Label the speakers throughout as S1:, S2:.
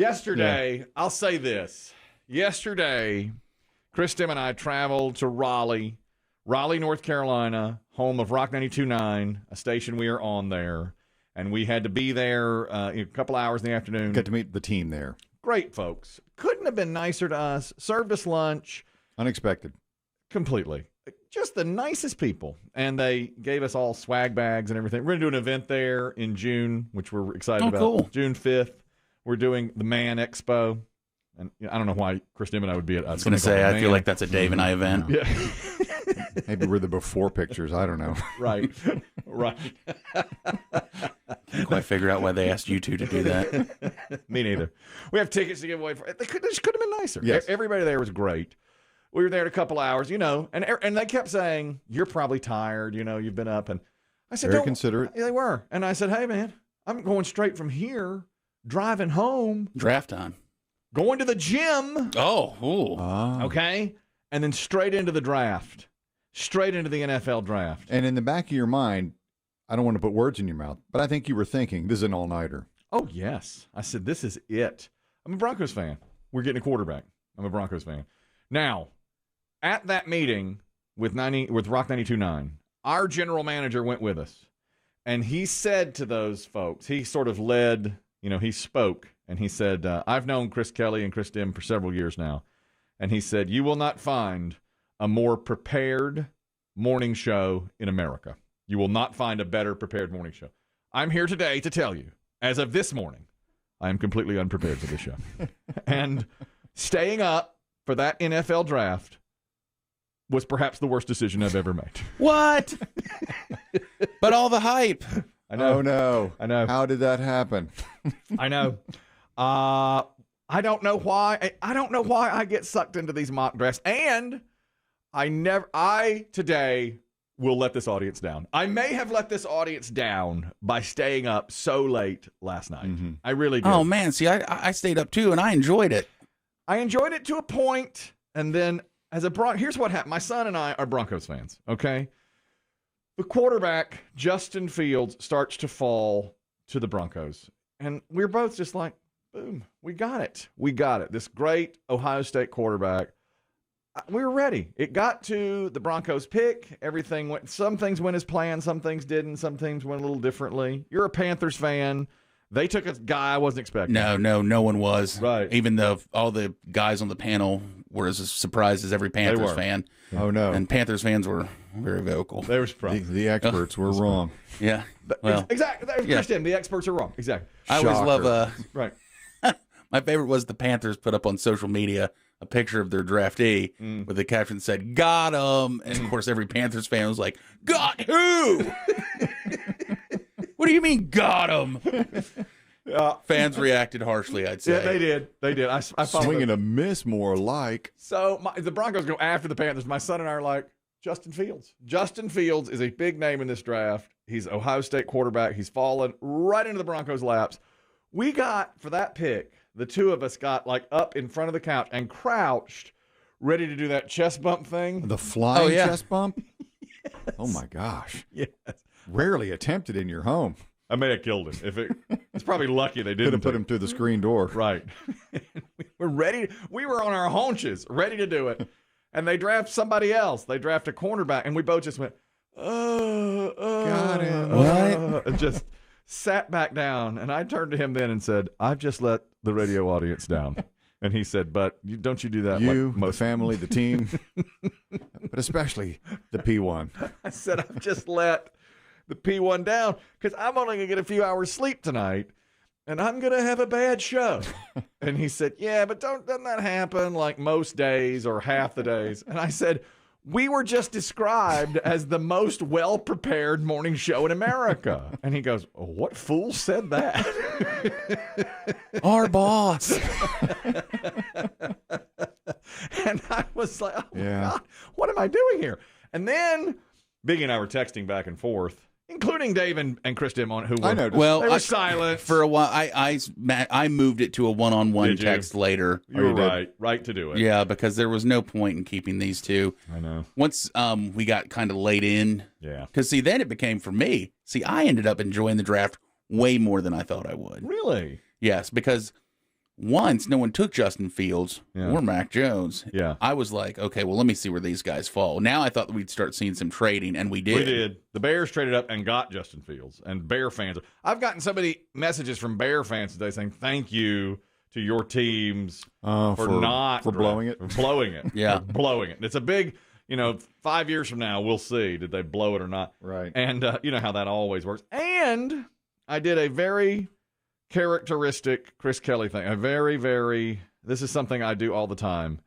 S1: Yesterday, I'll say this. Yesterday, Chris Demm and I traveled to Raleigh, North Carolina, home of Rock 92.9, a station we are on there. And we had to be there a couple hours in the afternoon.
S2: Got to meet the team there.
S1: Great folks. Couldn't have been nicer to us. Served us lunch.
S2: Unexpected.
S1: Completely. Just the nicest people. And they gave us all swag bags and everything. We're going to do an event there in June, which we're excited about.
S3: Cool.
S1: June 5th. We're doing the Man Expo. And I don't know why Chris Demm and I would be at
S3: I was going to say, I feel like that's a Dave and I event.
S1: Yeah.
S2: Maybe we're the before pictures. I don't know.
S1: Right.
S3: Can't quite figure out why they asked you two to do that.
S1: Me neither. We have tickets to give away. They just could have been nicer.
S2: Yes.
S1: Everybody there was great. We were there a couple hours, and they kept saying, "You're probably tired. You've been up." And I said,
S2: Very considerate.
S1: They were. And I said, "Hey, man, I'm going straight from here, driving home,
S3: Draft time.
S1: going to the gym."
S3: Oh.
S1: Okay, and then straight into the draft, straight into the NFL draft.
S2: And in the back of your mind, I don't want to put words in your mouth, but I think you were thinking, this is an all-nighter.
S1: Oh, yes. I said, this is it. I'm a Broncos fan. We're getting a quarterback. I'm a Broncos fan. Now, at that meeting with Rock 92.9, our general manager went with us. And he said to those folks, he sort of led, he spoke. And he said, I've known Chris Kelly and Chris Demm for several years now. And he said, you will not find a more prepared morning show in America. You will not find a better prepared morning show. I'm here today to tell you, as of this morning, I am completely unprepared for this show. And staying up for that NFL draft was perhaps the worst decision I've ever made.
S3: What? But all the hype.
S1: I know.
S2: Oh, no.
S1: I know.
S2: How did that happen?
S1: I know. I don't know why. I don't know why I get sucked into these mock drafts. And I today will let this audience down. I may have let this audience down by staying up so late last night.
S2: Mm-hmm.
S1: I really did.
S3: Oh, man. See, I stayed up too, and I enjoyed it.
S1: I enjoyed it to a point, and then here's what happened. My son and I are Broncos fans, okay? The quarterback, Justin Fields, starts to fall to the Broncos. And we're both just like, boom, we got it. We got it. This great Ohio State quarterback. We were ready. It got to the Broncos pick. Everything went. Some things went as planned. Some things didn't. Some things went a little differently. You're a Panthers fan. They took a guy I wasn't expecting.
S3: No one was.
S1: Right.
S3: Even though all the guys on the panel were as surprised as every Panthers fan.
S2: Oh, no.
S3: And Panthers fans were very vocal.
S1: They were surprised.
S2: The experts were wrong.
S3: Yeah. Well,
S1: exactly. Christian, the experts are wrong. Exactly.
S3: I always love
S1: right.
S3: My favorite was the Panthers put up on social media a picture of their draftee with the caption that said, "Got him." And, of course, every Panthers fan was like, "Got who?" What do you mean, got him? Fans reacted harshly, I'd say.
S1: Yeah, they did. They did. I
S2: Swinging a miss more like.
S1: So the Broncos go after the Panthers. My son and I are like, Justin Fields. Justin Fields is a big name in this draft. He's Ohio State quarterback. He's fallen right into the Broncos' laps. We got, for that pick, the two of us got like up in front of the couch and crouched, ready to do that chest bump thing.
S2: The flying
S3: yeah.
S2: chest bump?
S1: Yes.
S2: Oh, my gosh.
S1: Yes.
S2: Rarely attempted in your home.
S1: I may have killed him. It's probably lucky they didn't.
S2: Could have put him through the screen door.
S1: Right. We were ready. We were on our haunches, ready to do it. And they draft somebody else. They draft a cornerback, and we both just went,
S2: Got him.
S3: What?
S1: and just sat back down. And I turned to him then and said, I've just let the radio audience down. And he said, but don't you do that
S2: You,
S1: like
S2: the
S1: most
S2: family, the team, but especially the P1.
S1: I said, I've just let the P1 down because I'm only going to get a few hours sleep tonight and I'm going to have a bad show. And he said, yeah, but doesn't that happen like most days or half the days? And I said, we were just described as the most well-prepared morning show in America. And he goes, oh, what fool said that?
S3: Our boss.
S1: And I was like, oh,
S2: Yeah.
S1: God, what am I doing here? And then Biggie and I were texting back and forth, including Dave and Chris Demm, who
S2: I
S1: were,
S2: noticed.
S3: Well,
S1: they were silent.
S3: For a while, I moved it to a one-on-one
S1: Did you?
S3: text later.
S1: You were
S2: you did.
S1: right to do it.
S3: Yeah, because there was no point in keeping these two.
S1: I know.
S3: Once we got kind of laid in,
S1: Yeah.
S3: because see, then it became for me. See, I ended up enjoying the draft way more than I thought I would.
S1: Really?
S3: Yes, because once no one took Justin Fields or Mac Jones, I was like, okay, well, let me see where these guys fall. Now I thought that we'd start seeing some trading, and we did.
S1: We did. The Bears traded up and got Justin Fields, and Bear fans. I've gotten so many messages from Bear fans today saying thank you to your teams for
S2: blowing it.
S1: For blowing it.
S3: Yeah.
S1: For blowing it. It's a big, 5 years from now, we'll see. Did they blow it or not?
S2: Right.
S1: And you know how that always works. And I did a very characteristic Chris Kelly thing. This is something I do all the time.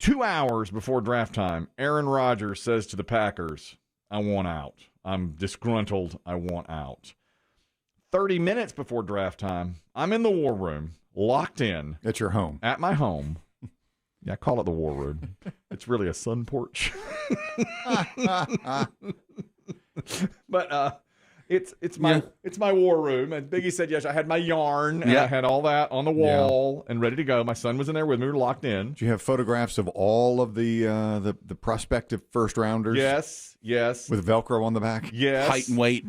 S1: 2 hours before draft time, Aaron Rodgers says to the Packers, I want out. I'm disgruntled. I want out. 30 minutes before draft time, I'm in the war room, locked in.
S2: At your home.
S1: At my home. Yeah, I call it the war room. It's really a sun porch. But it's my war room. And Biggie said, yes, I had my yarn and I had all that on the wall and ready to go. My son was in there with me. We were locked in.
S2: Do you have photographs of all of the prospective first rounders?
S1: Yes.
S2: With Velcro on the back?
S1: Yes.
S3: Height and weight.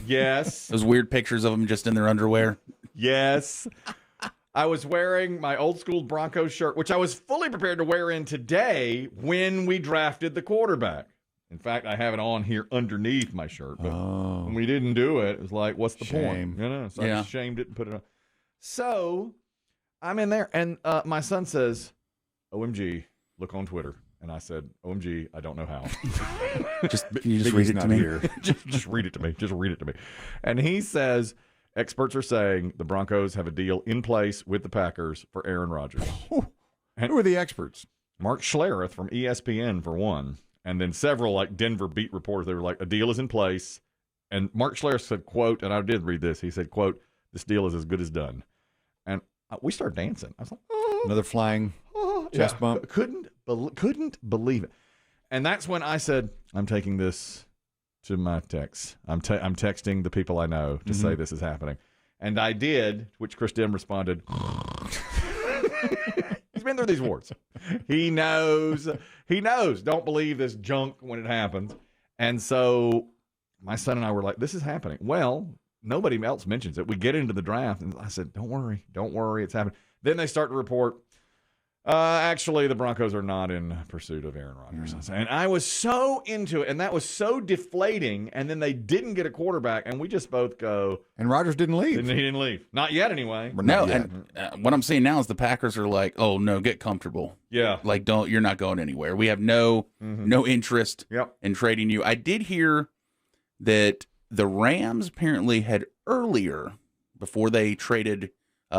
S1: Yes.
S3: Those weird pictures of them just in their underwear.
S1: Yes. I was wearing my old school Broncos shirt, which I was fully prepared to wear in today when we drafted the quarterback. In fact, I have it on here underneath my shirt. But when we didn't do it, it was like, what's the point? So I just shamed it and put it on. So I'm in there, and my son says, OMG, look on Twitter. And I said, OMG, I don't know how.
S3: Can you just read it to me?
S1: just read it to me. Just read it to me. And he says, experts are saying the Broncos have a deal in place with the Packers for Aaron Rodgers.
S2: And who are the experts?
S1: Mark Schlereth from ESPN, for one. And then several, Denver beat reporters, they were like, a deal is in place. And Mark Schlereth said, quote, and I did read this, he said, quote, this deal is as good as done. And we started dancing. I was like,
S2: another flying chest bump.
S1: Couldn't believe it. And that's when I said, I'm taking this to my text. I'm texting the people I know to say this is happening. And I did, which Chris Demm responded, he's been through these wars. He knows. Don't believe this junk when it happens. And so my son and I were like, this is happening. Well, nobody else mentions it. We get into the draft, and I said, don't worry, it's happening. Then they start to report, actually, the Broncos are not in pursuit of Aaron Rodgers. And I was so into it, and that was so deflating, and then they didn't get a quarterback, and we just both go.
S2: And Rodgers didn't leave.
S1: He didn't leave. Not yet, anyway.
S3: No, and what I'm seeing now is the Packers are like, oh, no, get comfortable.
S1: Yeah.
S3: Like, you're not going anywhere. We have no interest in trading you. I did hear that the Rams apparently had earlier, before they traded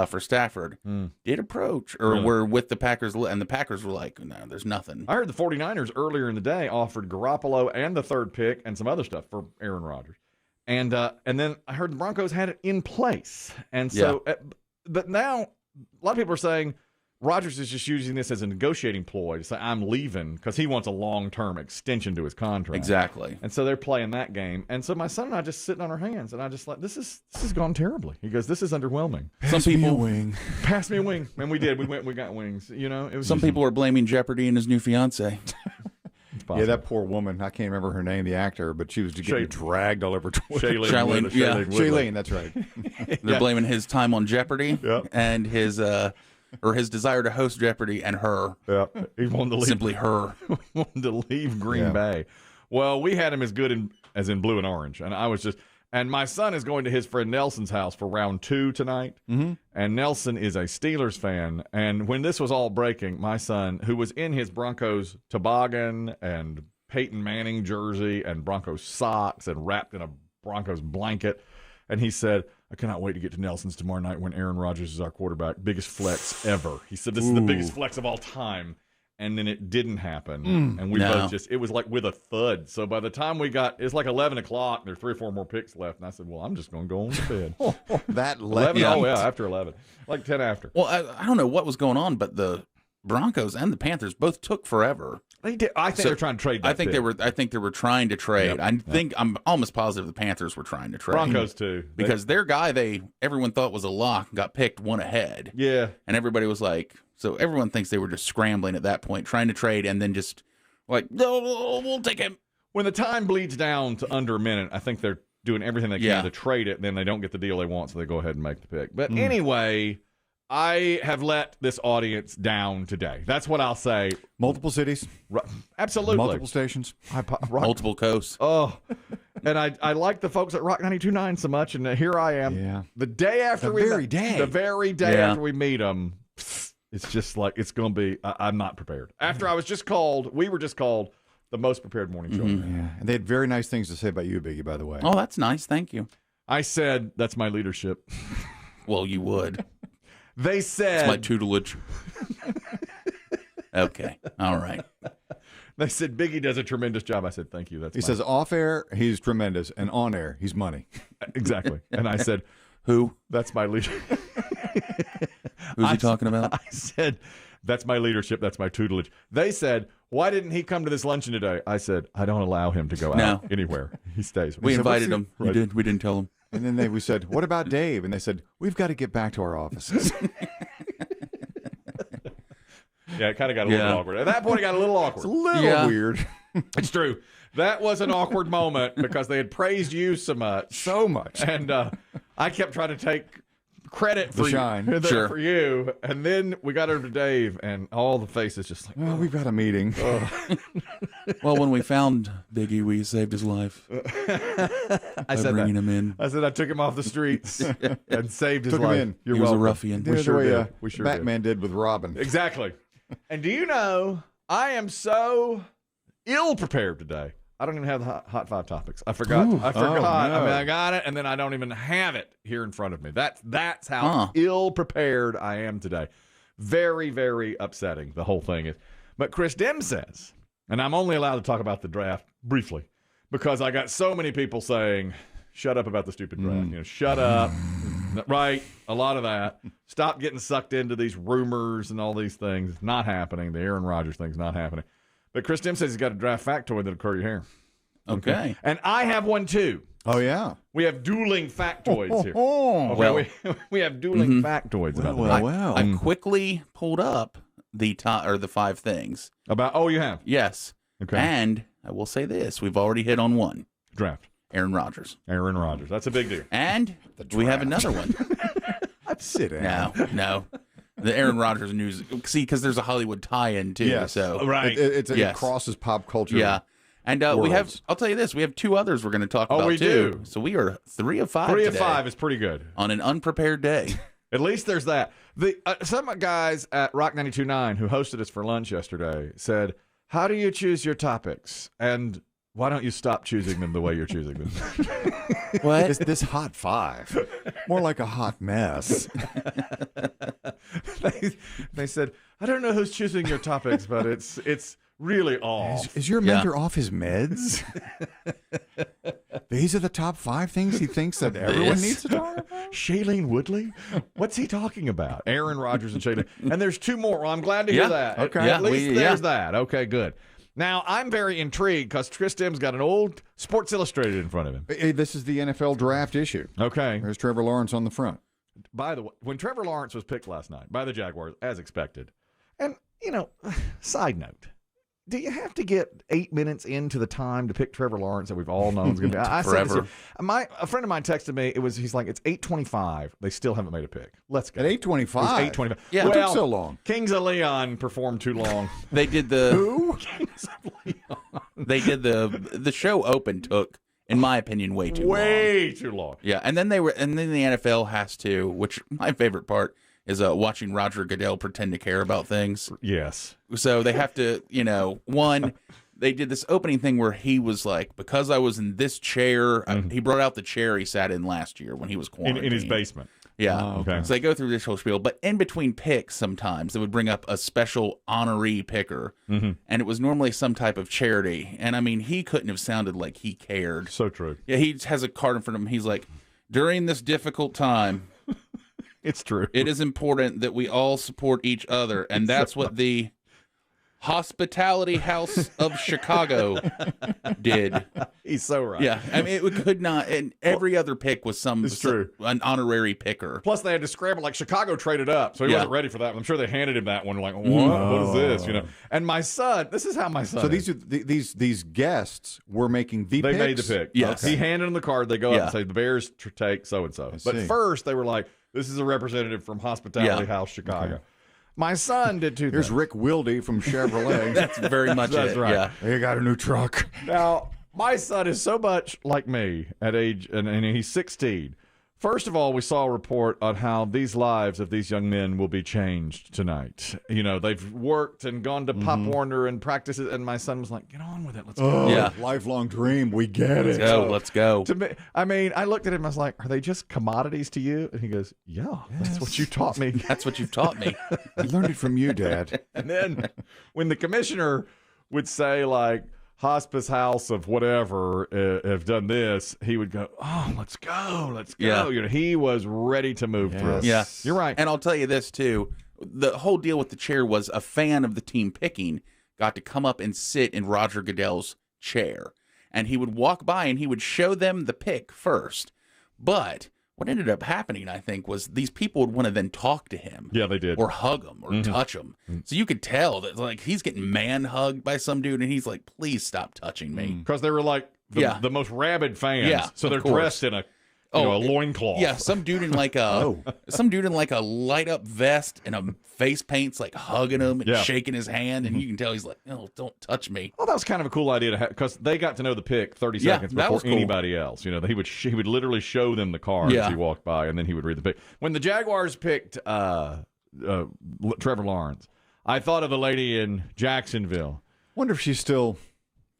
S3: for Stafford, did approach or were with the Packers, and the Packers were like, no, there's nothing.
S1: I heard the 49ers earlier in the day offered Garoppolo and the third pick and some other stuff for Aaron Rodgers. And then I heard the Broncos had it in place. And so, but now a lot of people are saying Rodgers is just using this as a negotiating ploy to say, I'm leaving, because he wants a long-term extension to his contract.
S3: Exactly.
S1: And so they're playing that game. And so my son and I just sitting on our hands, and I just like, this has gone terribly. He goes, this is underwhelming.
S2: Pass me a wing.
S1: Pass me a wing. And we did. We got wings. It was
S3: some people are blaming Jeopardy and his new fiance.
S2: Yeah, that poor woman. I can't remember her name, the actor, but she was just getting dragged all over Twitter.
S1: Shailene,
S2: that's right.
S3: They're blaming his time on Jeopardy and his desire to host Jeopardy and her.
S1: Yeah, he wanted to leave.
S3: Simply her.
S1: Wanted to leave Green Bay. Well, we had him as good as in blue and orange, and I was just. And my son is going to his friend Nelson's house for round 2 tonight. And Nelson is a Steelers fan. And when this was all breaking, my son, who was in his Broncos toboggan and Peyton Manning jersey and Broncos socks and wrapped in a Broncos blanket, and he said, I cannot wait to get to Nelson's tomorrow night when Aaron Rodgers is our quarterback. Biggest flex ever. He said, this is the biggest flex of all time. And then it didn't happen. And we both it was like with a thud. So by the time it's like 11 o'clock, there's 3 or 4 more picks left. And I said, well, I'm just going to go on to bed.
S2: That
S1: 11? Oh, yeah, after 11. Like 10 after.
S3: Well, I don't know what was going on, but the Broncos and the Panthers both took forever.
S1: They did. I think they're trying to trade that
S3: I think they were trying to trade. I'm almost positive the Panthers were trying to trade.
S1: Broncos too.
S3: Because their guy everyone thought was a lock got picked one ahead.
S1: Yeah.
S3: And everybody was like, so everyone thinks they were just scrambling at that point, trying to trade, and then just like, no, we'll take him.
S1: When the time bleeds down to under a minute, I think they're doing everything they can to trade it, and then they don't get the deal they want, so they go ahead and make the pick. But anyway, I have let this audience down today. That's what I'll say.
S2: Multiple cities.
S1: Absolutely.
S2: Multiple stations.
S3: Multiple coasts.
S1: Oh, and I like the folks at Rock 92.9 so much, and here I am.
S2: Yeah.
S1: The day after
S2: The very day
S1: after we meet them, it's just like it's going to be. I'm not prepared. After we were just called the most prepared morning show.
S2: Yeah, and they had very nice things to say about you, Biggie. By the way.
S3: Oh, that's nice. Thank you.
S1: I said that's my leadership.
S3: Well, you would.
S1: They said
S3: it's my tutelage. Okay. All right.
S1: They said Biggie does a tremendous job. I said, thank you.
S2: He says off air, he's tremendous, and on air, he's money.
S1: Exactly. And I said,
S3: who?
S1: That's my leader.
S3: Who's he talking about?
S1: I said, that's my leadership. That's my tutelage. They said, why didn't he come to this luncheon today? I said, I don't allow him to go out anywhere. He stays.
S3: We invited him. Right. We didn't tell him.
S2: And then we said, what about Dave? And they said, we've got to get back to our offices.
S1: Yeah, it kind of got a little awkward. At that point, it got a little awkward.
S2: It's a little weird.
S1: It's true. That was an awkward moment because they had praised you so much. And I kept trying to take credit for for you. And then we got over to Dave, and all the faces just like,
S2: well, we've got a meeting.
S3: Well, when we found Biggie, we saved his life.
S1: I said
S3: bringing him in.
S1: I said I took him off the streets and saved his
S2: Took
S1: life.
S2: Him in.
S1: You're
S3: he
S1: welcome.
S3: was a ruffian.
S2: We sure did.
S1: We sure
S2: Batman did with Robin.
S1: Exactly. And do you know, I am so ill prepared today. I don't even have the hot five topics. I forgot.
S2: Ooh.
S1: I forgot.
S2: No.
S1: I mean, I got it, and then I don't even have it here in front of me. That's how ill prepared I am today. Very, very upsetting, the whole thing is. But Chris Demm says, and I'm only allowed to talk about the draft briefly, because I got so many people saying, shut up about the stupid draft. You know, shut up. Right. A lot of that. Stop getting sucked into these rumors and all these things. It's not happening. The Aaron Rodgers thing's not happening. But Chris Demm says he's got a draft factoid that'll curl your hair.
S3: Okay.
S1: And I have one too.
S2: Oh, yeah.
S1: We have dueling factoids here.
S2: Okay,
S1: well, we have dueling factoids about
S2: well.
S3: I quickly pulled up the top or the 5 things.
S1: You have?
S3: Yes.
S1: Okay.
S3: And I will say this. We've already hit on one.
S1: Draft.
S3: Aaron Rodgers.
S1: That's a big deal.
S3: And we have another one.
S2: Sit down.
S3: No. The Aaron Rodgers news. See, because there's a Hollywood tie-in, too.
S2: Yes.
S3: So,
S1: right.
S2: It crosses pop culture.
S3: Yeah. And we have, I'll tell you this, we have 2 others we're going to talk about,
S1: we
S3: too.
S1: do.
S3: So we are 3 of 5
S1: 3
S3: today
S1: of 5 is pretty good.
S3: on an unprepared day.
S1: At least there's that. Some guys at Rock 92.9 who hosted us for lunch yesterday said, how do you choose your topics? And why don't you stop choosing them the way you're choosing them?
S3: What?
S2: This hot 5. More like a hot mess.
S1: They said, I don't know who's choosing your topics, but it's really off.
S2: Is your mentor off his meds? These are the top 5 things he thinks that everyone needs to talk about?
S1: Shailene Woodley? What's he talking about? Aaron Rodgers and Shailene. And there's 2 more. Well, I'm glad to hear that.
S2: Okay.
S1: At least there's that. Okay, good. Now, I'm very intrigued because Chris Demm's got an old Sports Illustrated in front of him.
S2: Hey, this is the NFL draft issue.
S1: Okay.
S2: There's Trevor Lawrence on the front.
S1: By the way, when Trevor Lawrence was picked last night by the Jaguars, as expected, and, side note, do you have to get 8 minutes into the time to pick Trevor Lawrence that we've all known is going to be?
S3: Forever.
S1: A friend of mine texted me. He's like, it's 8:25. They still haven't made a pick. Let's go.
S2: At 8:25?
S1: 8:25.
S3: Yeah.
S2: It took so long.
S1: Kings of Leon performed too long.
S3: They did the
S2: Who?
S1: Kings of Leon.
S3: They did the show open took, in my opinion, way too long.
S1: Way too long.
S3: Yeah, and then the NFL has to, which my favorite part is watching Roger Goodell pretend to care about things.
S1: Yes.
S3: So they have to, they did this opening thing where he was like, because I was in this chair, he brought out the chair he sat in last year when he was quarantined.
S1: In his basement.
S3: Yeah.
S1: Oh, okay.
S3: So they go through this whole spiel, but in between picks, sometimes they would bring up a special honoree picker, and it was normally some type of charity. And I mean, he couldn't have sounded like he cared.
S1: So true.
S3: Yeah, he has a card in front of him. He's like, during this difficult time,
S1: it's true.
S3: it is important that we all support each other, and that's what the Hospitality House of Chicago did.
S1: He's so right.
S3: Yeah, I mean, it could not. And every other pick was
S1: true.
S3: An honorary picker.
S1: Plus, they had to scramble. Like Chicago traded up, so he wasn't ready for that. I'm sure they handed him that one. Like, what is this? And my son. This is how my son.
S2: So these guests were making the picks?
S1: They made the pick.
S3: Yes.
S1: He handed them the card. They go up and say the Bears take so and so. But first, they were like, This is a representative from Hospitality House, Chicago. Okay. My son did too.
S2: Here's Rick Wilde from Chevrolet.
S3: That's very much
S1: That's
S3: it.
S1: right.
S3: Yeah.
S2: He got a new truck.
S1: Now, my son is so much like me at age, and he's 16. First of all, we saw a report on how these lives of these young men will be changed tonight. You know, they've worked and gone to Pop Warner and practices, and my son was like, get on with it. Let's go.
S3: Yeah.
S2: Lifelong dream. We get it.
S3: Let's go.
S1: To me, I mean, I looked at him, I was like, are they just commodities to you? And he goes, yeah, that's what you taught me.
S3: That's what you've taught me.
S2: I learned it from you, Dad.
S1: And then when the commissioner would say, like, Hospice House of whatever have done this, he would go, oh, let's go.
S3: Yeah.
S1: You know, he was ready to move through.
S3: Yeah.
S1: You're right.
S3: And I'll tell you this, too. The whole deal with the chair was a fan of the team picking got to come up and sit in Roger Goodell's chair. And he would walk by and he would show them the pick first. But what ended up happening, I think, was these people would want to then talk to him.
S1: Yeah, they did.
S3: Or hug him or touch him. So you could tell that, like, he's getting man-hugged by some dude, and he's like, please stop touching me.
S1: Because they were like the most rabid fans.
S3: Yeah,
S1: so they're
S3: of course.
S1: dressed in a loincloth.
S3: Yeah, some dude in like a light up vest and a face paint's like hugging him and shaking his hand, and you can tell he's like, "No, don't touch me."
S1: Well, that was kind of a cool idea to have because they got to know the pick 30 seconds before anybody else. You know, he would literally show them the card as he walked by, and then he would read the pick. When the Jaguars picked Trevor Lawrence, I thought of the lady in Jacksonville.
S2: Wonder if she's still.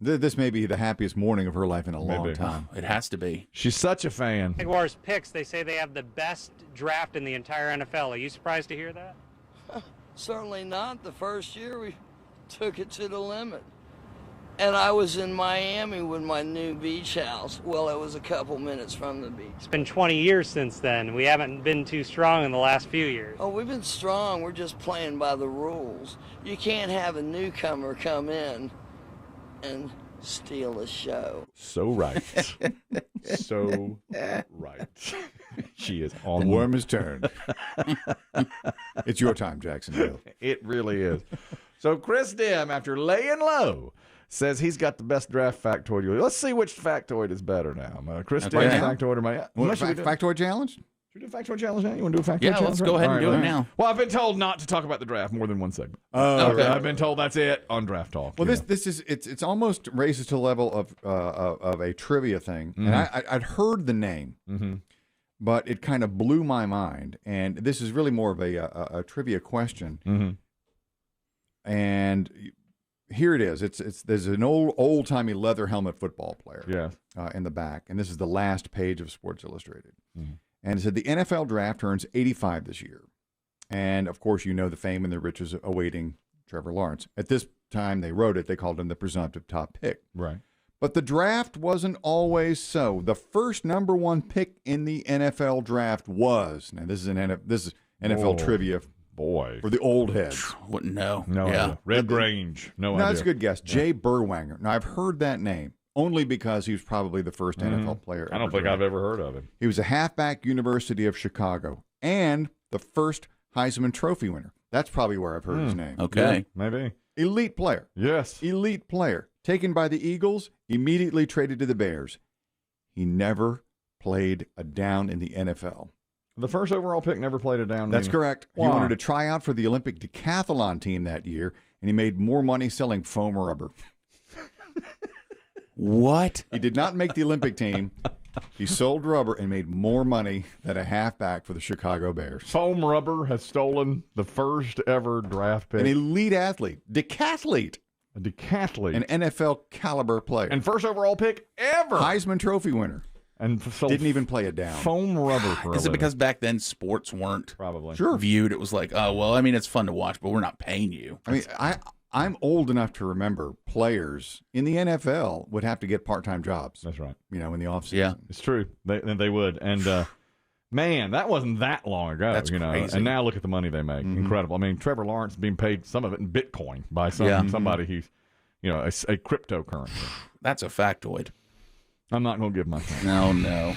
S2: This may be the happiest morning of her life in a long time.
S3: It has to be.
S1: She's such a fan.
S4: Jaguars picks, they say they have the best draft in the entire NFL. Are you surprised to hear that?
S5: Certainly not. The first year we took it to the limit. And I was in Miami with my new beach house. Well, it was a couple minutes from the beach.
S4: It's been 20 years since then. We haven't been too strong in the last few years.
S5: Oh, we've been strong. We're just playing by the rules. You can't have a newcomer come in and steal a show.
S1: So right. So right. She is on.
S2: The worm has turned. It's your time, Jacksonville.
S1: It really is. So Chris Demm, after laying low, says he's got the best draft factoid. Let's see which factoid is better now. Chris Demm's factoid or my...
S2: Factoid challenge?
S1: Should we do a factoid challenge now? You want to do a factoid challenge?
S3: Yeah, let's go ahead and do it now.
S1: Well, I've been told not to talk about the draft more than one segment.
S3: Okay.
S1: I've been told that's it on Draft Talk.
S2: Well, this is it's almost raises to the level of a trivia thing. And I'd heard the name, but it kind of blew my mind. And this is really more of a trivia question. And here it is. There's an old timey leather helmet football player. In the back, and this is the last page of Sports Illustrated. And it said the NFL draft turns 85 this year. And, of course, you know the fame and the riches awaiting Trevor Lawrence. At this time they wrote it, they called him the presumptive top pick.
S1: Right.
S2: But the draft wasn't always so. The first number one pick in the NFL draft was, now this is NFL trivia for the old heads.
S3: Wouldn't know.
S1: No idea. Red Grange. No idea.
S2: That's a good guess. Jay Berwanger. Now, I've heard that name. Only because he was probably the first NFL player.
S1: I don't think I've ever heard of him.
S2: He was a halfback, University of Chicago, and the first Heisman Trophy winner. That's probably where I've heard his name.
S3: Okay.
S1: Yeah, maybe.
S2: Elite player.
S1: Yes.
S2: Elite player. Taken by the Eagles, immediately traded to the Bears. He never played a down in the NFL.
S1: The first overall pick never played a down.
S2: That's correct.
S1: Wow.
S2: He wanted to try out for the Olympic decathlon team that year, and he made more money selling foam rubber.
S3: What?
S2: He did not make the Olympic team. He sold rubber and made more money than a halfback for the Chicago Bears.
S1: Foam rubber has stolen the first ever draft pick.
S2: An elite athlete, decathlete.
S1: A decathlete.
S2: An NFL caliber player.
S1: And first overall pick ever.
S2: Heisman Trophy winner.
S1: And so
S2: didn't even play it down.
S1: Foam rubber for
S3: Is it because back then sports weren't
S1: probably
S3: viewed? It was like, oh, well, I mean, it's fun to watch, but we're not paying you.
S2: I mean, I'm old enough to remember players in the NFL would have to get part-time jobs.
S1: That's right.
S2: You know, in the offseason.
S3: Yeah.
S1: It's true. They would. And, man, that wasn't that long ago.
S3: That's crazy.
S1: And now look at the money they make. Incredible. I mean, Trevor Lawrence being paid some of it in Bitcoin by somebody who's, a cryptocurrency.
S3: That's a factoid.
S1: I'm not going to give my time.
S3: No.